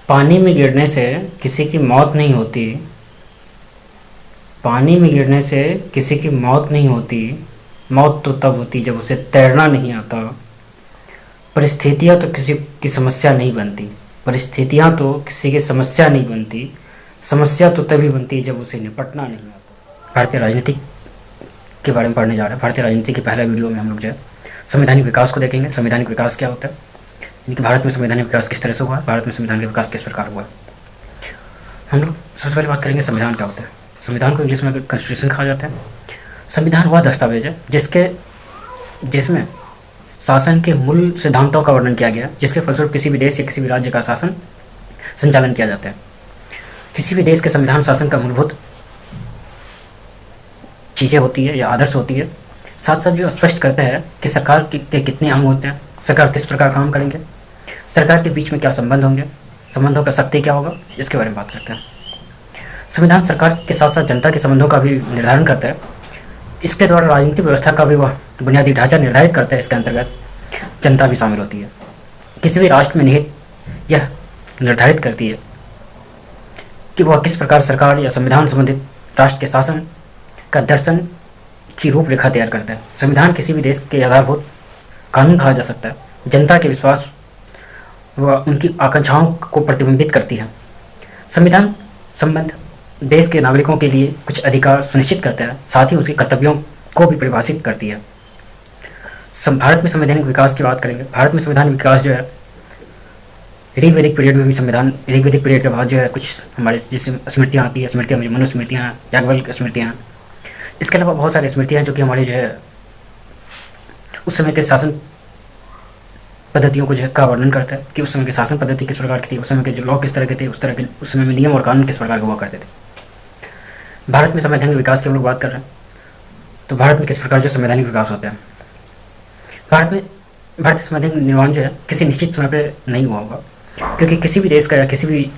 पानी में गिरने से किसी की मौत नहीं होती। पानी में गिरने से किसी की मौत नहीं होती। मौत तो तब होती जब उसे तैरना नहीं आता। परिस्थितियाँ तो किसी की समस्या नहीं बनती। परिस्थितियाँ तो किसी की समस्या नहीं बनती। समस्या तो तभी बनती है जब उसे निपटना नहीं आता। भारतीय राजनीति के बारे में पढ़ने जा रहे हैं। भारतीय राजनीति के पहला वीडियो में हम लोग जो है संवैधानिक विकास को देखेंगे। संवैधानिक विकास क्या होता है, यानी कि भारत में संवैधानिक विकास किस तरह से हुआ है, भारत में संविधान का विकास किस प्रकार हुआ है। हम लोग सबसे पहले बात करेंगे संविधान क्या होता है। संविधान को इंग्लिश में कॉन्स्टिट्यूशन कहा जाता है। संविधान वह दस्तावेज है जिसमें शासन के मूल सिद्धांतों का वर्णन किया गया, जिसके फलस्वरूप किसी भी देश या किसी भी राज्य का शासन संचालन किया जाता है। किसी भी देश के संविधान शासन का मूलभूत चीज़ें होती है या आदर्श होती है। साथ साथ जो स्पष्ट करता है कि सरकार के कितने अंग होते हैं, सरकार किस प्रकार काम करेंगे, सरकार के बीच में क्या संबंध होंगे, संबंधों का शक्ति क्या होगा, इसके बारे में बात करते हैं। संविधान सरकार के साथ साथ जनता के संबंधों का भी निर्धारण करता है। इसके द्वारा राजनीतिक व्यवस्था का भी वह बुनियादी ढांचा निर्धारित करता है। इसके अंतर्गत जनता भी शामिल होती है। किसी भी राष्ट्र में निहित यह निर्धारित करती है कि वह किस प्रकार सरकार या संविधान संबंधित राष्ट्र के शासन का दर्शन की रूपरेखा तैयार करता है। संविधान किसी भी देश के आधारभूत कानून कहा जा सकता है। जनता के विश्वास व उनकी आकांक्षाओं को प्रतिबिंबित करती है। संविधान संबंध देश के नागरिकों के लिए कुछ अधिकार सुनिश्चित करता है, साथ ही उसके कर्तव्यों को भी परिभाषित करती है। भारत में संवैधानिक विकास की बात करेंगे। भारत में संवैधानिक विकास जो है ऋग्वैदिक पीरियड में भी संविधान, ऋग्वैदिक पीरियड के बाद जो है कुछ हमारे जैसे स्मृतियाँ आती है, स्मृतियाँ मनुस्मृतियाँ हैं, याज्ञवल्क्य स्मृतियाँ। इसके अलावा बहुत सारी स्मृतियाँ जो कि हमारी जो है उस समय के शासन पद्धतियों को जो है का वर्णन करता है कि उस समय की शासन पद्धति किस प्रकार की थी, उस समय के जो लॉ किस तरह के थे, उस तरह के उस समय में नियम और कानून किस प्रकार के हुआ करते थे। भारत में संवैधानिक विकास की हम लोग बात कर रहे हैं, तो भारत में किस प्रकार जो संवैधानिक विकास होता है। भारतीय संवैधानिक निर्माण जो है किसी निश्चित समय पर नहीं हुआ होगा, क्योंकि किसी भी देश का या किसी भी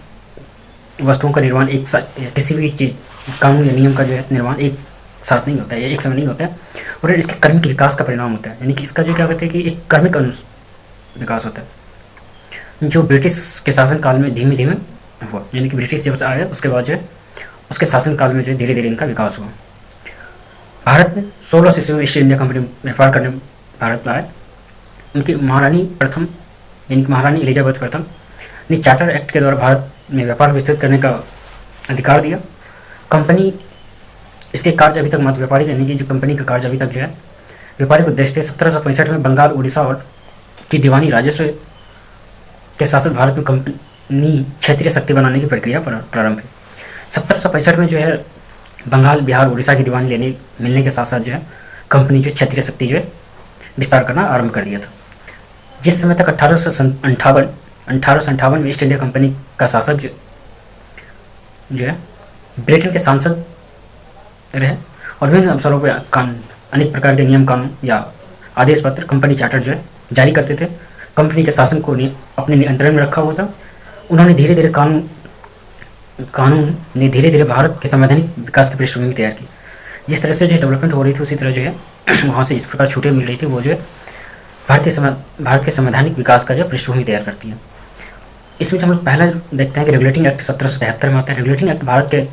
वस्तुओं का निर्माण एक साथ, किसी भी चीज़ कानून या नियम का जो है निर्माण एक साथ नहीं होता है या एक समय नहीं होता है, और इसके क्रमिक विकास का परिणाम होता है। यानी कि इसका जो क्या कहते हैं कि एक क्रमिक विकास होता है, जो ब्रिटिश के शासनकाल में धीमे धीमे हुआ। यानी कि ब्रिटिश जब आए उसके बाद जो है उसके शासनकाल में जो धीरे धीरे इनका विकास हुआ। भारत में 16 ईस्वी में ईस्ट इंडिया कंपनी व्यापार करने भारत में आए। उनकी महारानी प्रथम, यानी कि महारानी एलिजाबेथ प्रथम ने चार्टर एक्ट के द्वारा भारत में व्यापार विस्तृत करने का अधिकार दिया। कंपनी इसके कार्य अभी तक मात्र व्यापारिक, यानी कि जो कंपनी का कार्य अभी तक जो है व्यापारिक उद्देश्य थे। 1765 में बंगाल, उड़ीसा और की दीवानी राजस्व के शासन भारत में कंपनी क्षेत्रीय शक्ति बनाने की प्रक्रिया प्रारंभ हुई। 1765 में जो है बंगाल, बिहार, उड़ीसा की दीवानी मिलने के साथ साथ जो है कंपनी जो क्षेत्रीय शक्ति जो है विस्तार करना आरंभ कर दिया था। जिस समय तक 1858 में ईस्ट इंडिया कंपनी का शासक जो है ब्रिटेन के सांसद रहे और विभिन्न अवसरों पर अनेक प्रकार के नियम कानून या आदेश पत्र, कंपनी चार्टर जो है जारी करते थे। कंपनी के शासन को अपने नियंत्रण में रखा हुआ था। उन्होंने धीरे धीरे कानून ने धीरे धीरे भारत के संवैधानिक विकास की पृष्ठभूमि तैयार की। जिस तरह से जो डेवलपमेंट हो रही थी उसी तरह जो है वहाँ से इस प्रकार छूटें मिल रही थी, वो जो है भारत के संवैधानिक विकास का जो पृष्ठभूमि तैयार करती है। इसमें हम लोग पहला देखते हैं कि रेगुलेटिंग एक्ट 1773 में आता है। रेगुलेटिंग एक्ट भारत के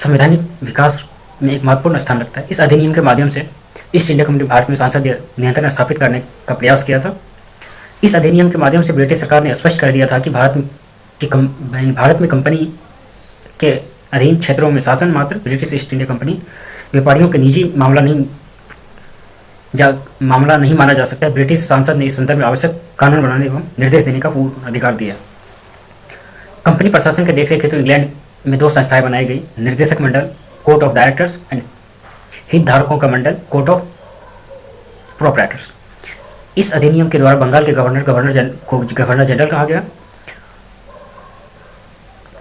संवैधानिक विकास में एक महत्वपूर्ण स्थान रखता है। इस अधिनियम के माध्यम से ईस्ट इंडिया कंपनी भारत में संसदीय नियंत्रण स्थापित करने का प्रयास किया था। इस अधिनियम के माध्यम से ब्रिटिश सरकार ने स्पष्ट कर दिया था कि भारत में कंपनी के अधीन क्षेत्रों में शासन मात्र ब्रिटिश ईस्ट इंडिया कंपनी व्यापारियों के निजी मामला नहीं माना जा सकता। ब्रिटिश सांसद ने इस संदर्भ में आवश्यक कानून बनाने एवं निर्देश देने का पूर्ण अधिकार दिया। कंपनी प्रशासन के देखरेख हेतु इंग्लैंड में 2 संस्थाएं बनाई गई, निर्देशक मंडल कोर्ट ऑफ डायरेक्टर्स एंड हितधारकों का मंडल कोर्ट ऑफ प्रोप्राइटर्स। इस अधिनियम के द्वारा बंगाल के गवर्नर जनरल कहा गया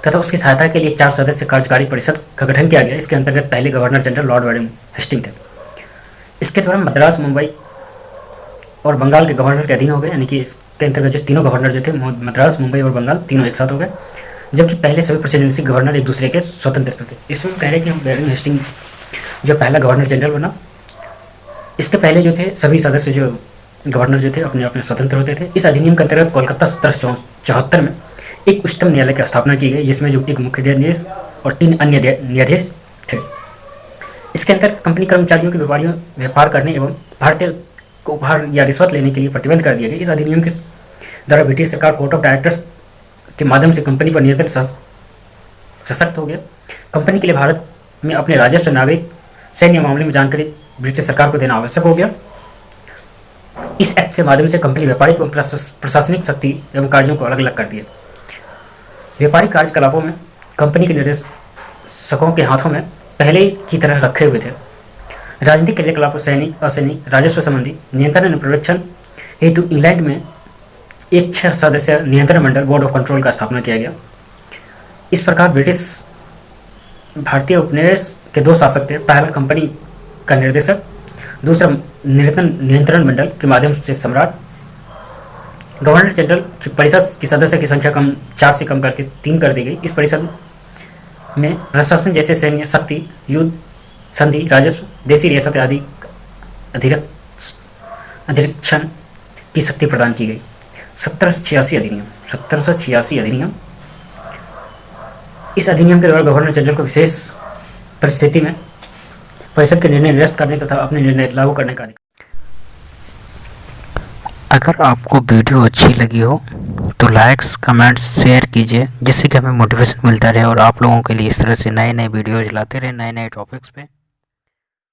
तथा उसकी सहायता के लिए 4 सदस्य कार्यकारी परिषद का गठन किया गया। इसके अंतर्गत पहले governor general lord Wellington Hastings थे। इसके द्वारा मद्रास, मुंबई और बंगाल के गवर्नर के अधीन हो गए। यानी कि इसके अंतर्गत जो तीनों गवर्नर जो थे मद्रास, मुंबई और बंगाल तीनों एक साथ हो गए, जबकि पहले सभी प्रेसिडेंसी गवर्नर एक दूसरे के स्वतंत्र थे। इसमें कह रहे हैं कि हम वेलिंगटन हेस्टिंग जो पहला गवर्नर जनरल बना, इसके पहले जो थे सभी सदस्य जो गवर्नर जो थे अपने अपने स्वतंत्र होते थे। इस अधिनियम के अंतर्गत कोलकाता 1774 में एक उच्चतम न्यायालय की स्थापना की गई, जिसमें जो एक मुख्य न्यायाधीश और 3 अन्य न्यायाधीश थे। इसके अंतर्गत कंपनी कर्मचारियों के व्यापार करने एवं भारतीय को उपहार या रिश्वत लेने के लिए प्रतिबंध कर दिया गया। इस अधिनियम के द्वारा ब्रिटिश सरकार कोर्ट ऑफ डायरेक्टर्स के माध्यम से कंपनी पर नियंत्रण सशक्त हो गया। कंपनी के लिए भारत में अपने राजस्व, नागरिक, सैन्य मामले में जानकारी ब्रिटिश सरकार को देना आवश्यक हो गया। इस एक्ट के माध्यम से कंपनी व्यापारिक एवं प्रशासनिक शक्ति एवं कार्यों को अलग अलग कर दिया। व्यापारिक कार्यकलापों में कंपनी के निदेशकों के हाथों में पहले की तरह रखे हुए थे। राजनीतिक क्रियाकलापों, सैनिक, असैनिक, राजस्व संबंधी नियंत्रण एवं पर्यवेक्षण हेतु इंग्लैंड में एक 6 सदस्य नियंत्रण मंडल बोर्ड ऑफ कंट्रोल का स्थापना किया गया। इस प्रकार ब्रिटिश भारतीय उपनिवेश के 2 शासक थे। पहला कंपनी का निर्देशक, दूसरा नियंत्रण मंडल के माध्यम से सम्राट। गवर्नर जनरल की परिषद की सदस्य की संख्या 4 से कम करके 3 कर दी गई। इस परिषद में प्रशासन जैसे सैन्य शक्ति, युद्ध, संधि, राजस्व, देशी रियासत आदि अधिरक्षण की शक्ति प्रदान की गई। 1786 अधिनियम। इस अधिनियम के द्वारा गवर्नर जनरल को विशेष परिस्थिति में परिषद के निर्णय निरस्त करने तथा अपने निर्णय लागू करने का अधिकार। अगर आपको वीडियो अच्छी लगी हो तो लाइक्स, कमेंट्स, शेयर कीजिए, जिससे कि हमें मोटिवेशन मिलता रहे और आप लोगों के लिए इस तरह से नए नए वीडियोज लाते रहे, नए नए टॉपिक्स पे।